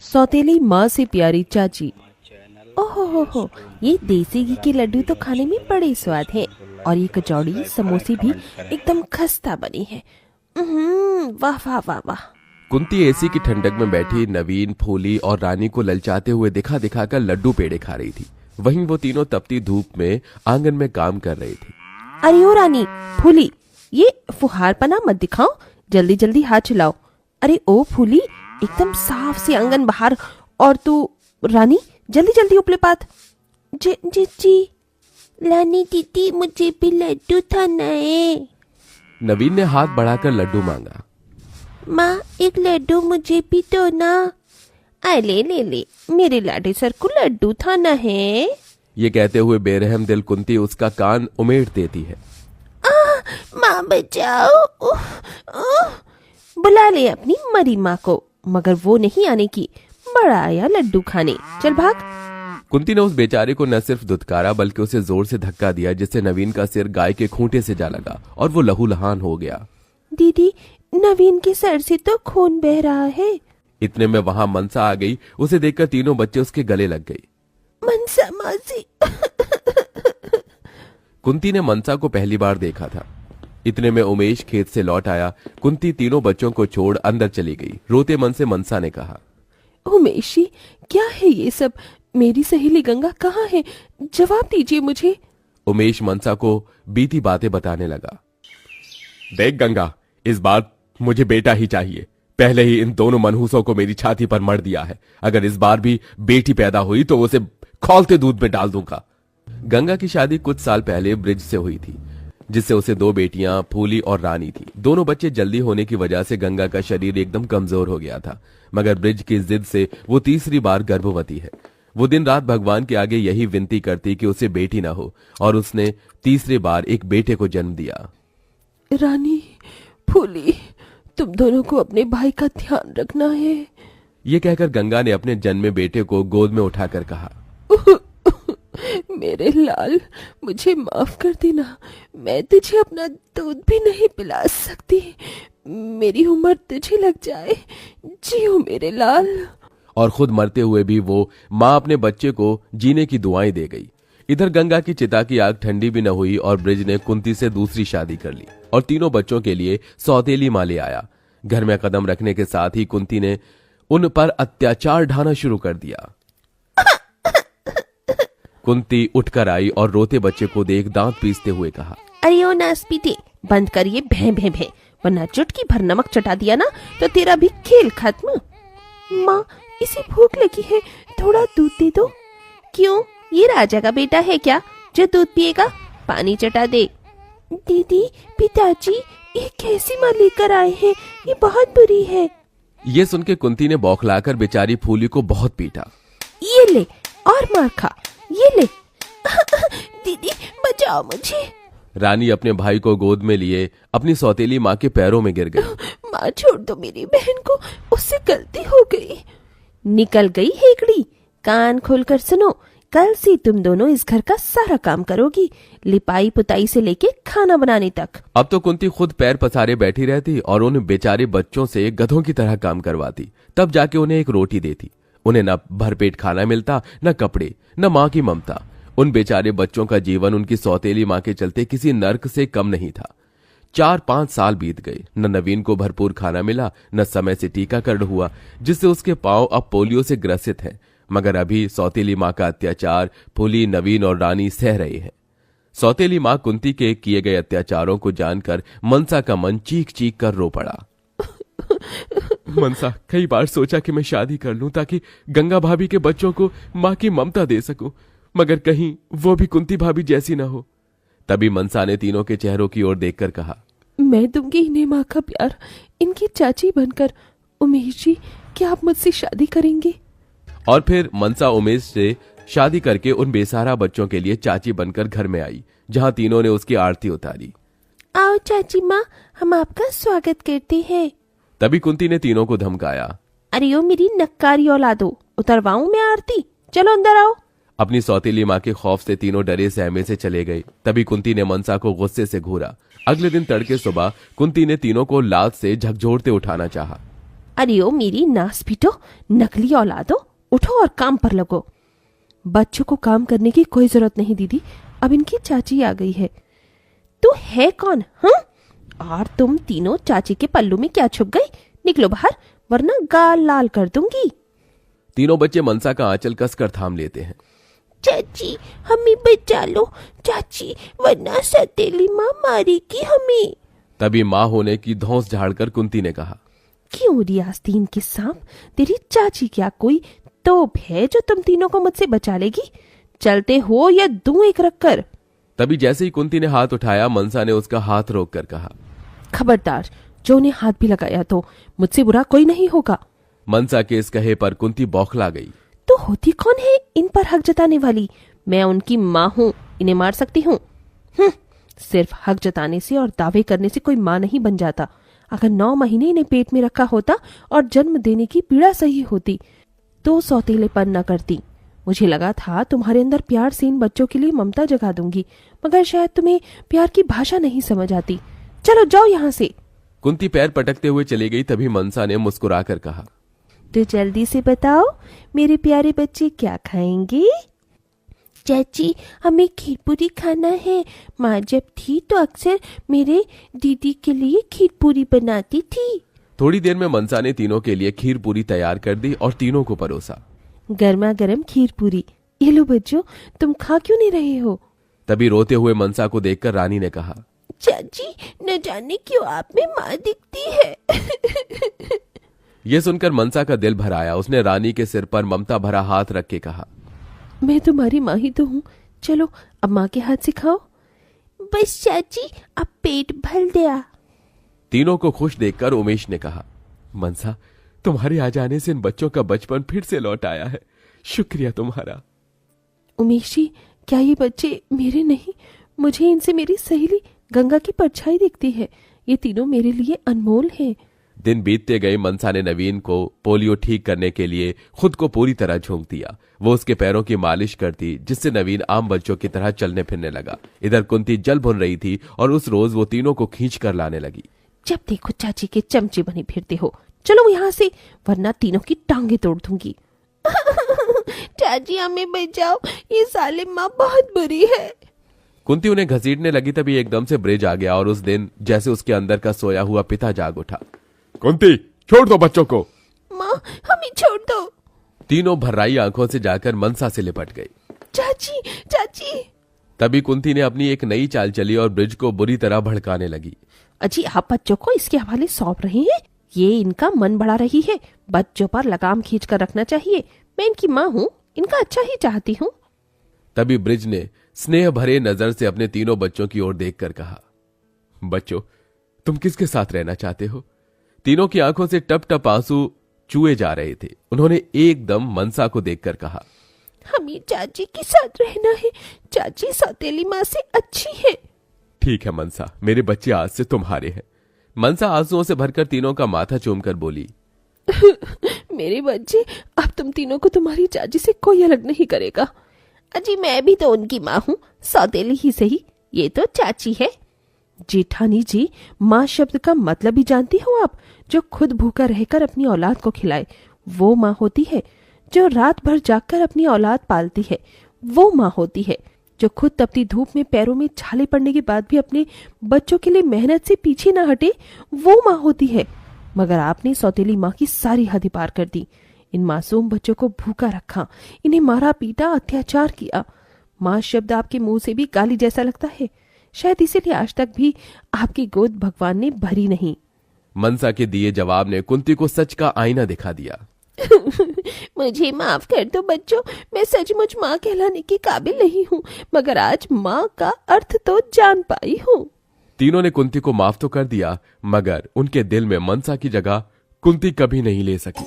सौतेली माँ से प्यारी चाची। ओहो हो, ये देसी घी के लड्डू तो खाने में बड़े स्वाद हैं और ये कचौड़ी समोसे भी एकदम खस्ता बनी है। वाह वाह वाह वाह। कुंती एसी की ठंडक में बैठी नवीन, फूली और रानी को ललचाते हुए दिखा दिखा कर लड्डू पेड़े खा रही थी। वहीं वो तीनों तपती धूप में आंगन में काम कर रही थी। अरे ओ रानी, फूली, ये फुहारपना मत दिखाओ, जल्दी जल्दी हाथ चलाओ। अरे ओ फूली, एकदम साफ से आंगन बाहर, और तू रानी जल्दी जल्दी उपले पात। जी जी जी, रानी दीदी मुझे भी लड्डू खाना है। नवीन ने हाथ बढ़ाकर लड्डू मांगा। माँ एक लड्डू मुझे भी दो ना। आए ले ले ले, मेरे लाडे सर को लड्डू खाना है। ये कहते हुए बेरहम दिल कुंती उसका कान उमेड़ देती है। माँ बचाओ। बुला ले अपनी मरी माँ को, मगर वो नहीं आने की। बड़ा आया लड्डू खाने, चल भाग। कुंती ने उस बेचारे को न सिर्फ धुतकारा बल्कि उसे जोर से धक्का दिया, जिससे नवीन का सिर गाय के खूंटे से जा लगा और वो लहूलुहान हो गया। दीदी, नवीन के सर से तो खून बह रहा है। इतने में वहां मनसा आ गई। उसे देखकर तीनों बच्चे उसके गले लग गई। मनसा मासी। कुंती ने मनसा को पहली बार देखा था। इतने में उमेश खेत से लौट आया। कुंती तीनों बच्चों को छोड़ अंदर चली गई। रोते मन से मनसा ने कहा, उमेशी, क्या है ये सब? मेरी सहेली गंगा कहाँ है? जवाब दीजिए मुझे। उमेश मनसा को बीती बातें बताने लगा। देख गंगा, इस बार मुझे बेटा ही चाहिए। पहले ही इन दोनों मनहूसों को मेरी छाती पर मर दिया है। अगर इस बार भी बेटी पैदा हुई तो उसे खौलते दूध में डाल दूंगा। गंगा की शादी कुछ साल पहले ब्रिज से हुई थी, जिससे उसे दो बेटियां फूली और रानी थी। दोनों बच्चे जल्दी होने की वजह से गंगा का शरीर एकदम कमजोर हो गया था, मगर ब्रिज की जिद से वो तीसरी बार गर्भवती है। वो दिन रात भगवान के आगे यही विनती करती कि उसे बेटी ना हो, और उसने तीसरी बार एक बेटे को जन्म दिया। रानी, फूली, तुम दोनों को अपने भाई का ध्यान रखना है। ये कहकर गंगा ने अपने जन्मे बेटे को गोद में उठाकर कहा, मेरे लाल, मुझे माफ कर देना। मैं तुझे अपना दूध भी नहीं पिला सकती। मेरी उम्र तुझे लग जाए। जियो मेरे लाल। और खुद मरते हुए भी वो माँ अपने बच्चे को जीने की दुआएं दे गई। इधर गंगा की चिता की आग ठंडी भी न हुई और ब्रिज ने कुंती से दूसरी शादी कर ली और तीनों बच्चों के लिए सौतेली माँ ले आया। घर में कदम रखने के साथ ही कुंती ने उन पर अत्याचार ढाना शुरू कर दिया। कुंती उठकर आई और रोते बच्चे को देख दांत पीसते हुए कहा, अरे ओ नासपीते, बंद करिए भे भे भे, वरना चुटकी भर नमक चटा दिया ना तो तेरा भी खेल खत्म। माँ, इसे भूख लगी है, थोड़ा दूध दे दो। क्यों, ये राजा का बेटा है क्या जो दूध पिएगा? पानी चटा दे। दीदी, पिताजी, ये कैसी माँ लेकर आए हैं? ये बहुत बुरी है। ये सुन के कुंती ने बौखलाकर बेचारी फूली को बहुत पीटा। ये ले और मार खा, ये ले। दीदी बचाओ मुझे। रानी अपने भाई को गोद में लिए अपनी सौतेली माँ के पैरों में गिर गई। माँ छोड़ दो मेरी बहन को, उससे गलती हो गई। निकल गई हेकड़ी। कान खोलकर सुनो, कल से तुम दोनों इस घर का सारा काम करोगी, लिपाई पुताई से लेके खाना बनाने तक। अब तो कुंती खुद पैर पसारे बैठी रहती और उन बेचारे बच्चों से गधों की तरह काम करवाती, तब जाके उन्हें एक रोटी देती। उन्हें न भरपेट खाना मिलता, न कपड़े, न माँ की ममता। उन बेचारे बच्चों का जीवन उनकी सौतेली माँ के चलते किसी नर्क से कम नहीं था। 4-5 साल बीत गए, न नवीन को भरपूर खाना मिला, न समय से टीकाकरण हुआ, जिससे उसके पांव अब पोलियो से ग्रसित हैं। मगर अभी सौतेली माँ का अत्याचार फूली, नवीन और रानी सह रहे हैं। सौतेली माँ कुंती के किए गए अत्याचारों को जानकर मनसा का मन चीख चीख कर रो पड़ा। मनसा, कई बार सोचा कि मैं शादी कर लूं ताकि गंगा भाभी के बच्चों को माँ की ममता दे सकूं, मगर कहीं वो भी कुंती भाभी जैसी ना हो। तभी मनसा ने तीनों के चेहरों की ओर देखकर कहा, मैं दूंगी इन्हें माँ का प्यार, इनकी चाची बनकर। उमेश जी, क्या आप मुझसे शादी करेंगे? और फिर मनसा उमेश से शादी करके उन बेसहारा बच्चों के लिए चाची बनकर घर में आई, जहां तीनों ने उसकी आरती उतारी। आओ चाची माँ, हम आपका स्वागत करते हैं। तभी कुंती ने तीनों को धमकाया, अरे ओ मेरी नक्कारी औलादो, उतरवाऊं मैं आरती? चलो अंदर आओ। अपनी सौतेली माँ के खौफ से तीनों डरे सहमे से चले गए। तभी कुंती ने मनसा को गुस्से से घूरा। अगले दिन तड़के सुबह कुंती ने तीनों को लात से झकझोरते उठाना चाहा। अरे ओ मेरी नास पीटो, नकली औलादो, उठो और काम पर लगो। बच्चों को काम करने की कोई जरूरत नहीं दीदी, अब इनकी चाची आ गई है। तू है कौन? हाँ, और तुम तीनों चाची के पल्लू में क्या छुप गई? निकलो बाहर, वरना गाल लाल कर दूंगी। तीनों बच्चे मनसा का आंचल कसकर थाम लेते हैं। चाची हमें बचा लो चाची, वरना सौतेली माँ मारेगी हमें। तभी माँ होने की धौंस झाड़कर कुंती ने कहा, क्यों रियास्तीन के सांप, तेरी चाची क्या कोई तोप है जो तुम तीनों को मुझसे बचा लेगी? चलते हो या दूं एक रखकर? तभी जैसे ही कुंती ने हाथ उठाया, मनसा ने उसका हाथ रोककर कहा, खबरदार, जो ने हाथ भी लगाया तो मुझसे बुरा कोई नहीं होगा। मनसा के इस कहे पर कुंती बौखला गई। तो होती कौन है इन पर हक जताने वाली? मैं उनकी माँ हूँ, इन्हें मार सकती हूँ? सिर्फ हक जताने से और दावे करने से कोई माँ नहीं बन जाता। अगर 9 महीने इन्हें पेट में रखा होता और जन्म देने की पीड़ा सही होती तो सौतेलेपन न करती। मुझे लगा था तुम्हारे अंदर प्यार से इन बच्चों के लिए ममता जगा दूंगी, मगर शायद तुम्हें प्यार की भाषा नहीं समझ आती। चलो जाओ यहाँ से। कुंती पैर पटकते हुए चली गई। तभी मनसा ने मुस्कुराकर कहा, तो जल्दी से बताओ मेरे प्यारे बच्चे क्या खाएंगे? चाची हमें खीर पूरी खाना है। माँ जब थी तो अक्सर मेरे दीदी के लिए खीर पूरी बनाती थी। थोड़ी देर में मनसा ने तीनों के लिए खीर पूरी तैयार कर दी और तीनों को परोसा। गर्मा गर्म खीर पूरी, ये लो बच्चों, तुम खा क्यों नहीं रहे हो? तभी रोते हुए मनसा को देखकर रानी ने कहा, चाची न जाने क्यों आप में माँ दिखती है। यह सुनकर मनसा का दिल भर आया। उसने रानी के सिर पर ममता भरा हाथ रख के कहा, मैं तुम्हारी माँ ही तो हूँ, चलो अब माँ के हाथ से खाओ। बस चाची अब पेट भर गया। तीनों को खुश देखकर उमेश ने कहा, मनसा तुम्हारे आ जाने से इन बच्चों का बचपन फिर से लौट आया है, शुक्रिया तुम्हारा। उमेश जी, क्या ये बच्चे मेरे नहीं? मुझे इनसे मेरी सहेली गंगा की परछाई दिखती है। ये तीनों मेरे लिए अनमोल हैं। दिन बीतते गए। मनसा ने नवीन को पोलियो ठीक करने के लिए खुद को पूरी तरह झोंक दिया। वो उसके पैरों की मालिश करती, जिससे नवीन आम बच्चों की तरह चलने फिरने लगा। इधर कुंती जल भुन रही थी और उस रोज वो तीनों को खींच कर लाने लगी। जब देखो चाची के चमचे बने फिरते हो, चलो यहाँ से, वरना तीनों की टांगे तोड़ दूंगी। चाची हमें बचाओ, ये साले माँ बहुत बुरी है। कुंती उन्हें घसीटने लगी। तभी एकदम से ब्रिज आ गया और उस दिन जैसे उसके अंदर का सोया हुआ पिता जाग उठा। कुंती छोड़ दो बच्चों को। माँ हमें छोड़ दो। तीनों भर्राई आंखों से जाकर मनसा से लिपट गई। चाची चाची। तभी कुंती ने अपनी एक नई चाल चली और ब्रिज को बुरी तरह भड़काने लगी। अजी आप बच्चों को इसके हवाले सौंप रहे हैं? ये इनका मन बढ़ा रही है। बच्चों पर लगाम खींच कर रखना चाहिए। मैं इनकी माँ हूँ, इनका अच्छा ही चाहती हूँ। तभी ब्रिज ने स्नेह भरे नजर से अपने तीनों बच्चों की ओर देखकर कहा, बच्चों तुम किसके साथ रहना चाहते हो? तीनों की आंखों से टप टप आंसू चूए जा रहे थे। उन्होंने एकदम मनसा को देखकर कहा, हमें चाची के साथ रहना है। चाची सौतेली माँ से अच्छी है। ठीक है मनसा, मेरे बच्चे आज से तुम्हारे हैं। मनसा आंसुओं से भरकर तीनों का माथा चूमकर बोली, मेरे बच्चे, अब तुम तीनों को तुम्हारी चाची से कोई अलग नहीं करेगा। अजी मैं भी तो उनकी माँ हूँ, सौतेली ही सही, ये तो चाची है। जेठानी जी, माँ शब्द का मतलब भी जानती हो आप? जो खुद भूखा रहकर अपनी औलाद को खिलाए वो माँ होती है। जो रात भर जागकर अपनी औलाद पालती है वो माँ होती है। जो खुद तपती धूप में पैरों में छाले पड़ने के बाद भी अपने बच्चों के लिए मेहनत से पीछे ना हटे वो माँ होती है। मगर आपने सौतेली माँ की सारी हद पार कर दी। इन मासूम बच्चों को भूखा रखा, इन्हें मारा पीटा, अत्याचार किया। माँ शब्द आपके मुंह से भी गाली जैसा लगता है। शायद इसीलिए आज तक भी आपकी गोद भगवान ने भरी नहीं। मनसा के दिए जवाब ने कुंती को सच का आईना दिखा दिया। मुझे माफ कर दो बच्चों, मैं सचमुच माँ कहलाने की काबिल नहीं हूँ, मगर आज माँ का अर्थ तो जान पाई हूँ। तीनों ने कुंती को माफ तो कर दिया, मगर उनके दिल में मनसा की जगह कुंती कभी नहीं ले सकी।